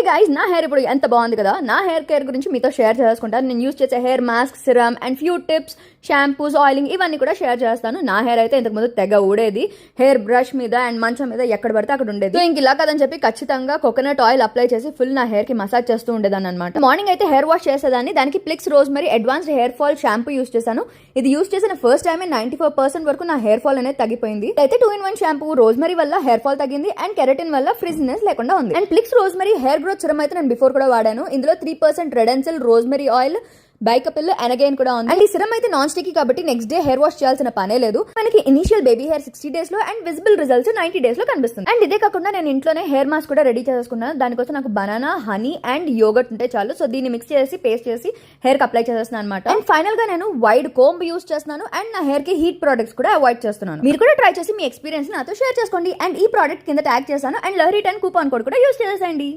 Guys, నా hair ఇప్పుడు ఎంత బాగుంది కదా. నా హెయిర్ కేర్ గురించి మీతో షేర్ చేసుకుంటాను. నేను యూజ్ చేసే hair mask, serum and few tips, shampoos, oiling ఇవన్నీ కూడా షేర్ చేస్తాను. నా హెయిర్ అయితే ఇంతకు ముందు తెగ ఊడేది, హెయిర్ బ్రష్ మీద అండ్ మంచం మీద ఎక్కడ పడితే అక్కడ ఉండేది. సో ఇంక ఇలా కదని చెప్పి ఖచ్చితంగా కోకోనట్ ఆయిల్ అప్లై చేసి ఫుల్ నా హెయిర్ కి మసాజ్ చేస్తూ ఉండేదాన్ని అనమాట. మార్నింగ్ అయితే హెయిర్ వాష్ చేసేదాన్ని. దానికి Plix rosemary advanced hair fall shampoo use చేశాను. ఇది యూజ్ చేసిన ఫస్ట్ టైమే 94% వరకు నా హెయిర్ ఫాల్ అనేది తగ్గిపోయింది. అయితే 2-in-1 షాంపూ రోజ్మెరీ వల్ల హెయిర్ ఫాల్ తగ్గింది అండ్ కెరటిన్ వల్ల ఫ్రిజ్నెస్ లేకుండా ఉంది. And Plix rosemary hair growth serum అయితే నేను బిఫోర్ కూడా వాడాను. ఇందులో 3% Redensyl, rosemary oil, Baicapil, Anagain కూడా ఉంది. అండ్ ఈ సిరమ్ అయితే నాన్ స్టిక్కీ కాబట్టి నెక్స్ట్ డే హెయిర్ వాష్ చేయాల్సిన పనే లేదు. మనకి ఇనిషియల్ బేబీ హెయిర్ 60 days లో అండ్ విజిబుల్ రిజల్ట్స్ 90 days లో కనిపిస్తుంది. అండ్ ఇదే కాకుండా నేను ఇంట్లోనే హెయిర్ మాస్క్ కూడా రెడీ చేసుకున్నాను. దానికోసం నాకు బనానా, హనీ అండ్ యోగర్ట్ ఉంటే చాలు. సో దీన్ని మిక్స్ చేసి పేస్ట్ చేసి హెయిర్ కి అప్లై చేస్తున్నాను అనమాట. అండ్ ఫైనల్ గా నేను వైడ్ కోంబ్ యూస్ చేస్తున్నాను అండ్ నా హెయిర్ కి హీట్ ప్రొడక్ట్స్ కూడా అవాయిడ్ చేస్తున్నాను. మీరు కూడా ట్రై చేసి మీ ఎక్స్పీరియన్స్ నాతో షేర్ చేసుకోండి. అండ్ ఈ ప్రోడక్ట్ కింద ట్యాగ్ చేశాను అండ్ లహరి 10 కూపన్ కోడ్ కూడా యూస్ చేసేయండి.